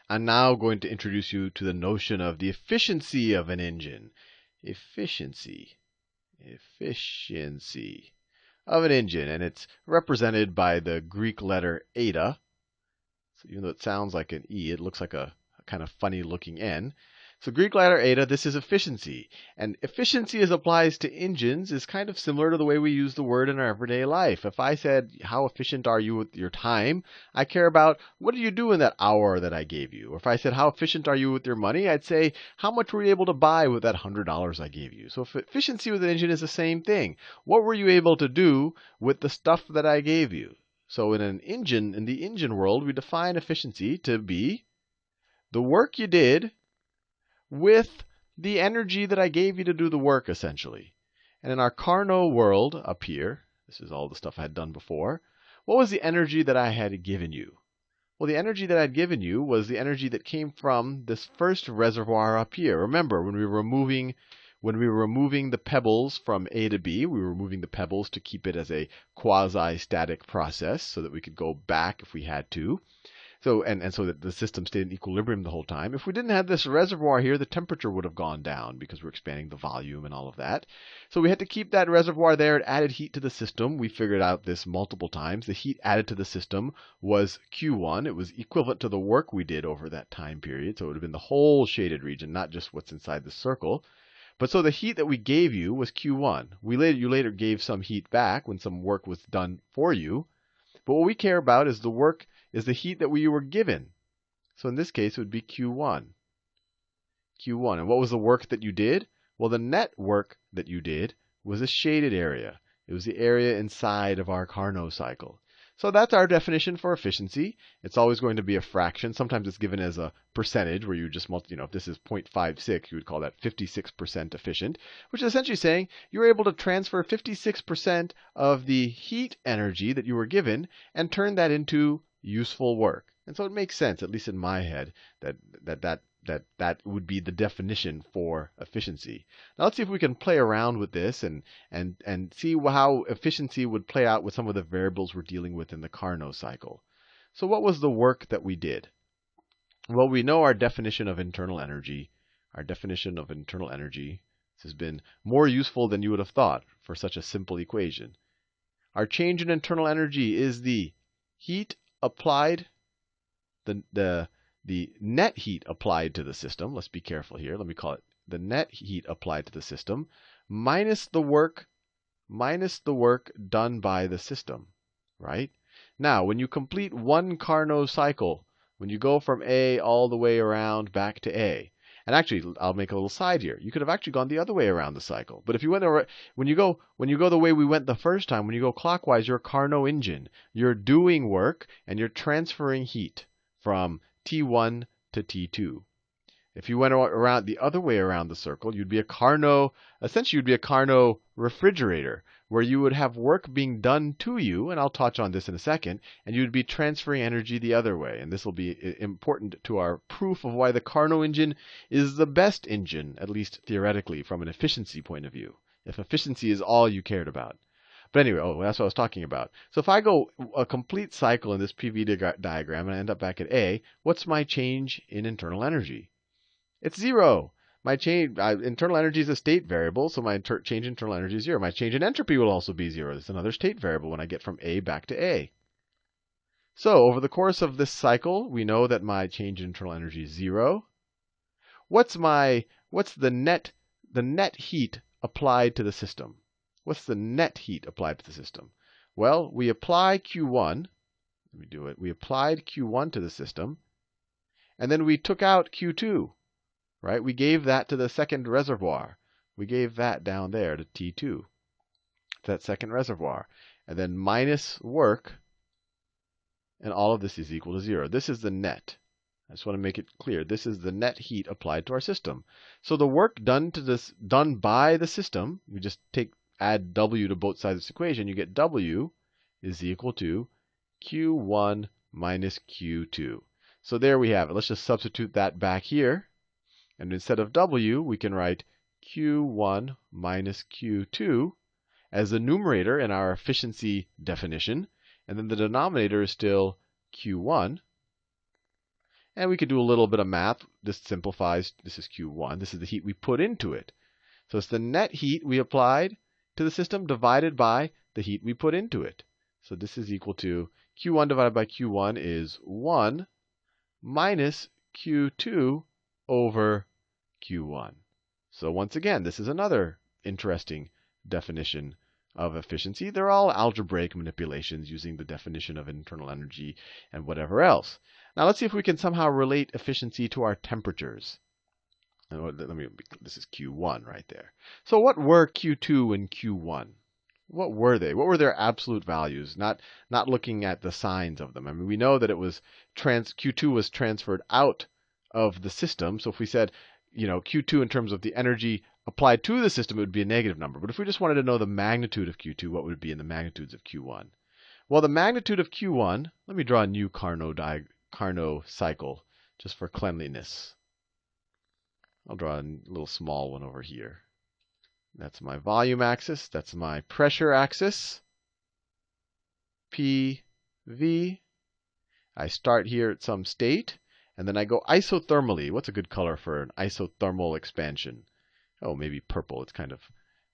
I'm now going to introduce you to the notion of the efficiency of an engine. Efficiency of an engine. And it's represented by the Greek letter eta. So even though it sounds like an E, it looks like a kind of funny looking N. So Greek letter eta, this is efficiency. And efficiency as applies to engines is kind of similar to the way we use the word in our everyday life. If I said, how efficient are you with your time? I care about, what did you do in that hour that I gave you? Or if I said, how efficient are you with your money? I'd say, how much were you able to buy with that $100 I gave you? So efficiency with an engine is the same thing. What were you able to do with the stuff that I gave you? So in an engine, in the engine world, we define efficiency to be the work you did with the energy that I gave you to do the work, essentially. And in our Carnot world up here, this is all the stuff I had done before, what was the energy that I had given you? Well, the energy that I'd given you was the energy that came from this first reservoir up here. Remember, when we were removing the pebbles from A to B, we were removing the pebbles to keep it as a quasi-static process so that we could go back if we had to. So that the system stayed in equilibrium the whole time. If we didn't have this reservoir here, the temperature would have gone down because we're expanding the volume and all of that. So we had to keep that reservoir there. It added heat to the system. We figured out this multiple times. The heat added to the system was Q1. It was equivalent to the work we did over that time period. So it would have been the whole shaded region, not just what's inside the circle. But so the heat that we gave you was Q1. You later gave some heat back when some work was done for you. But what we care about is the heat that we were given. So in this case, it would be Q1. Q1. And what was the work that you did? Well, the net work that you did was a shaded area. It was the area inside of our Carnot cycle. So that's our definition for efficiency. It's always going to be a fraction. Sometimes it's given as a percentage where you just if this is 0.56, you would call that 56% efficient, which is essentially saying you're able to transfer 56% of the heat energy that you were given and turn that into useful work. And so it makes sense, at least in my head, that would be the definition for efficiency. Now let's see if we can play around with this and see how efficiency would play out with some of the variables we're dealing with in the Carnot cycle. So what was the work that we did? Well, we know our definition of internal energy. Our definition of internal energy has been more useful than you would have thought for such a simple equation. Our change in internal energy is the heat applied, the net heat applied to the system. Let's be careful here. Let me call it the net heat applied to the system minus the work done by the system, right? Now, when you complete one Carnot cycle, when you go from A all the way around back to A, and actually, I'll make a little side here. You could have actually gone the other way around the cycle. But if you went when you go the way we went the first time, when you go clockwise, you're a Carnot engine. You're doing work and you're transferring heat from T1 to T2. If you went around the other way around the circle, you'd be a Carnot, essentially you'd be a Carnot refrigerator, where you would have work being done to you, and I'll touch on this in a second, and you'd be transferring energy the other way. And this will be important to our proof of why the Carnot engine is the best engine, at least theoretically, from an efficiency point of view, if efficiency is all you cared about. But anyway, that's what I was talking about. So if I go a complete cycle in this PV diagram and I end up back at A, what's my change in internal energy? It's 0. My change internal energy is a state variable, so my change in internal energy is 0. My change in entropy will also be 0. It's another state variable when I get from A back to A. So over the course of this cycle, we know that my change in internal energy is 0. What's the net heat applied to the system? What's the net heat applied to the system? Well, we apply Q1. Let me do it. We applied Q1 to the system, and then we took out Q2. Right? We gave that to the second reservoir. We gave that down there to T2, to that second reservoir. And then minus work, and all of this is equal to 0. This is the net. I just want to make it clear. This is the net heat applied to our system. So the work done by the system, we just add W to both sides of this equation, you get W is equal to Q1 minus Q2. So there we have it. Let's just substitute that back here. And instead of W, we can write Q1 minus Q2 as the numerator in our efficiency definition. And then the denominator is still Q1. And we could do a little bit of math. This simplifies. This is Q1. This is the heat we put into it. So it's the net heat we applied to the system divided by the heat we put into it. So this is equal to Q1 divided by Q1 is 1 minus Q2 over Q1. So once again, this is another interesting definition of efficiency. They're all algebraic manipulations using the definition of internal energy and whatever else. Now let's see if we can somehow relate efficiency to our temperatures. This is Q1 right there. So what were Q2 and Q1? What were they? What were their absolute values? Not looking at the signs of them. I mean, we know that it was Q2 was transferred out of the system. So if we said, Q2 in terms of the energy applied to the system, it would be a negative number. But if we just wanted to know the magnitude of Q2, what would it be in the magnitudes of Q1? Well, the magnitude of Q1, let me draw a new Carnot cycle just for cleanliness. I'll draw a little small one over here. That's my volume axis. That's my pressure axis. PV. I start here at some state, and then I go isothermally. What's a good color for an isothermal expansion? Oh, maybe purple. It's kind of,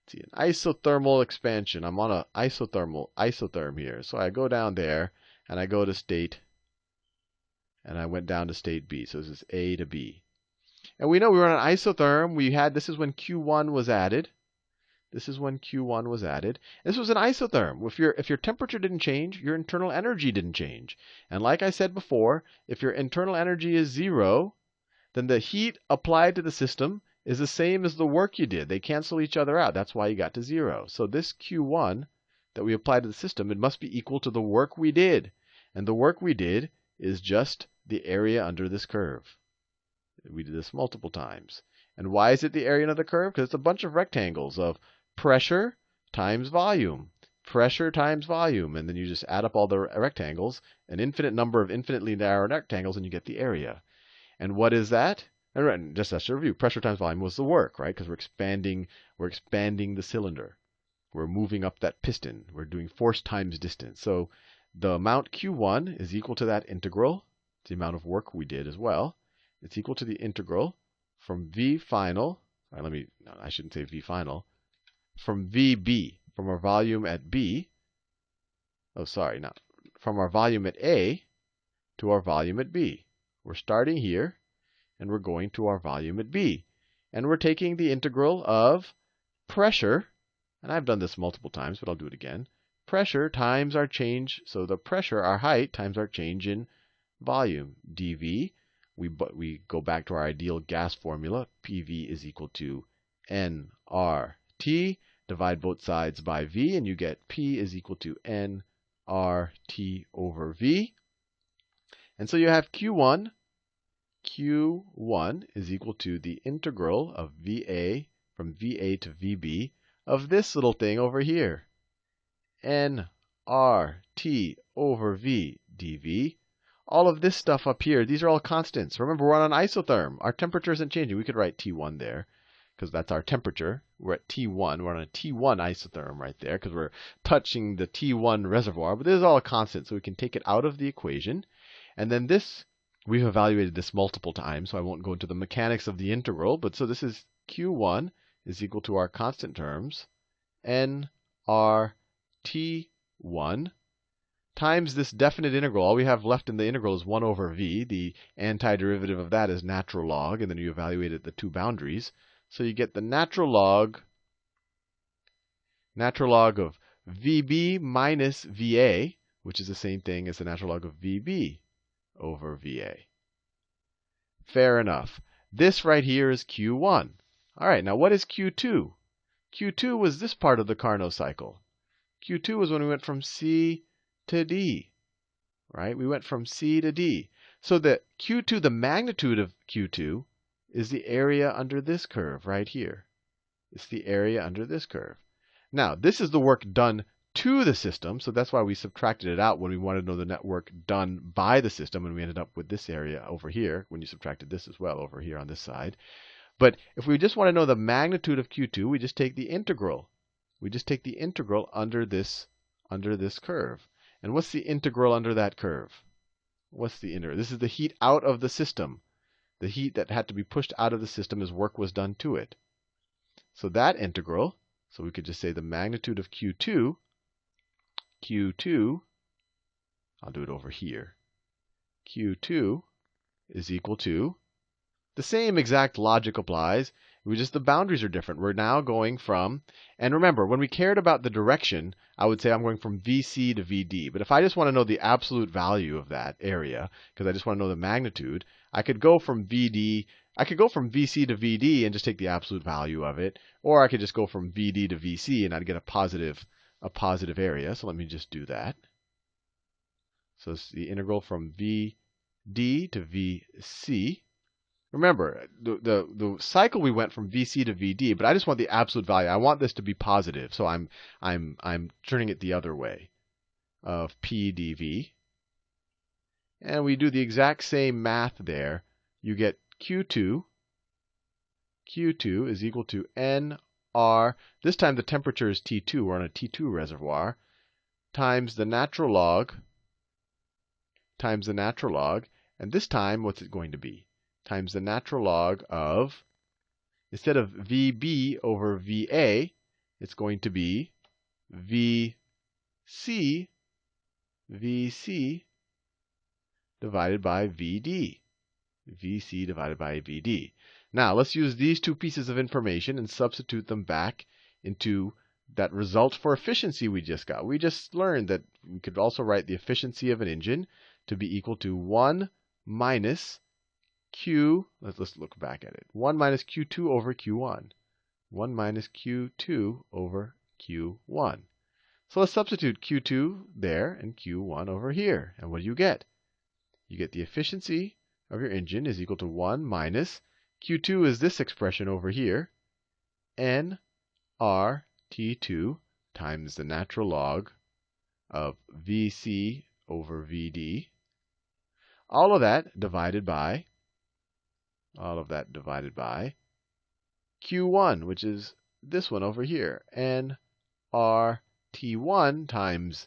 let's see, an isothermal expansion. I'm on an isotherm here. So I go down there, and I go to state, and I went down to state B. So this is A to B. And we know we were on an isotherm. This is when Q1 was added. This is when Q1 was added. This was an isotherm. If your temperature didn't change, your internal energy didn't change. And like I said before, if your internal energy is 0, then the heat applied to the system is the same as the work you did. They cancel each other out. That's why you got to 0. So this Q1 that we applied to the system, it must be equal to the work we did. And the work we did is just the area under this curve. We did this multiple times. And why is it the area under the curve? Because it's a bunch of rectangles of pressure times volume. Pressure times volume. And then you just add up all the rectangles, an infinite number of infinitely narrow rectangles, and you get the area. And what is that? And just as a review, pressure times volume was the work, right? Because we're expanding the cylinder. We're moving up that piston. We're doing force times distance. So the amount Q1 is equal to that integral. It's the amount of work we did as well. It's equal to the integral from V final. I shouldn't say V final. From VB, from our volume at B. From our volume at A to our volume at B. We're starting here, and we're going to our volume at B. And we're taking the integral of pressure, and I've done this multiple times, but I'll do it again. Pressure times our change, so the pressure, our height, times our change in volume, dV. We go back to our ideal gas formula. PV is equal to nRT. Divide both sides by V, and you get P is equal to nRT over V. And so you have Q1. Q1 is equal to the integral of VA from VA to VB of this little thing over here. nRT over V dV. All of this stuff up here, these are all constants. Remember, we're on an isotherm. Our temperature isn't changing. We could write T1 there because that's our temperature. We're at T1. We're on a T1 isotherm right there because we're touching the T1 reservoir. But this is all a constant, so we can take it out of the equation. And then this, we've evaluated this multiple times, so I won't go into the mechanics of the integral. But so this is Q1 is equal to our constant terms, nRT1, times this definite integral. All we have left in the integral is 1 over v. The antiderivative of that is natural log, and then you evaluate at the two boundaries. So you get the natural log of VB minus VA, which is the same thing as the natural log of VB over VA. Fair enough. This right here is Q1. All right, now what is Q2? Q2 was this part of the Carnot cycle. Q2 was when we went from C to D, right? We went from C to D. So the Q2, the magnitude of Q2, is the area under this curve right here. It's the area under this curve. Now, this is the work done to the system, so that's why we subtracted it out when we wanted to know the net work done by the system, and we ended up with this area over here when you subtracted this as well over here on this side. But if we just want to know the magnitude of Q2, we just take the integral. We just take the integral under this curve. And what's the integral under that curve? What's the integral? This is the heat out of the system. The heat that had to be pushed out of the system as work was done to it. So that integral, so we could just say the magnitude of Q2, I'll do it over here. Q2 is equal to, the same exact logic applies. The boundaries are different. We're now going from, and remember, when we cared about the direction, I would say I'm going from VC to VD. But if I just want to know the absolute value of that area, because I just want to know the magnitude, I could go from VC to VD and just take the absolute value of it. Or I could just go from VD to VC and I'd get a positive area. So let me just do that. So it's the integral from VD to VC. Remember, the cycle we went from VC to VD, but I just want the absolute value. I want this to be positive, so I'm turning it the other way of P dV. And we do the exact same math there. You get Q2 is equal to NR. This time the temperature is T2. We're on a T2 reservoir. Times the natural log. And this time, what's it going to be? Times the natural log of, instead of VB over VA, it's going to be VC divided by VD. VC divided by VD. Now, let's use these two pieces of information and substitute them back into that result for efficiency we just got. We just learned that we could also write the efficiency of an engine to be equal to 1 minus Q, let's look back at it. 1 minus Q2 over Q1. 1 minus Q2 over Q1. So let's substitute Q2 there and Q1 over here. And what do you get? You get the efficiency of your engine is equal to 1 minus Q2 is this expression over here. nRT2 times the natural log of VC over VD. All of that divided by Q1, which is this one over here. nRT1 times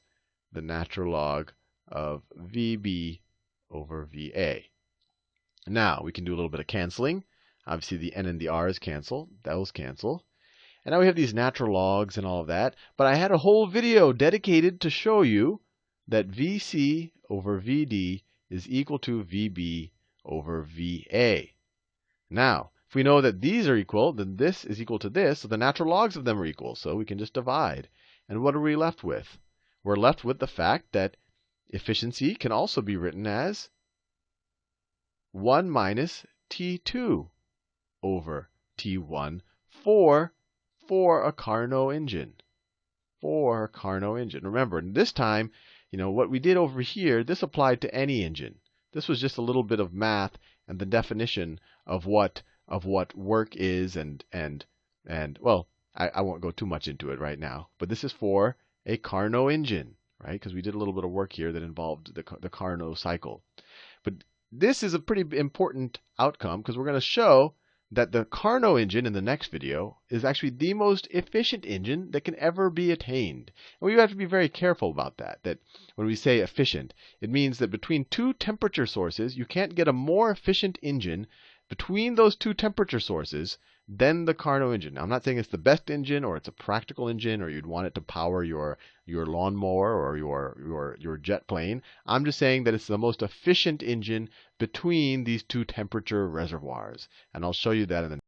the natural log of VB over VA. Now, we can do a little bit of canceling. Obviously, the n and the r's cancel. Those cancel. And now we have these natural logs and all of that. But I had a whole video dedicated to show you that VC over VD is equal to VB over VA. Now, if we know that these are equal, then this is equal to this. So the natural logs of them are equal. So we can just divide. And what are we left with? We're left with the fact that efficiency can also be written as 1 minus T2 over T1 for a Carnot engine. For a Carnot engine. Remember, this time, what we did over here, this applied to any engine. This was just a little bit of math and the definition of what work is and well, I won't go too much into it right now. But this is for a Carnot engine, right? Because we did a little bit of work here that involved the Carnot cycle. But this is a pretty important outcome because we're going to show that the Carnot engine in the next video is actually the most efficient engine that can ever be attained. And we have to be very careful about that. That when we say efficient, it means that between two temperature sources, you can't get a more efficient engine between those two temperature sources than the Carnot engine. Now, I'm not saying it's the best engine or it's a practical engine or you'd want it to power your lawnmower or your jet plane. I'm just saying that it's the most efficient engine between these two temperature reservoirs. And I'll show you that in the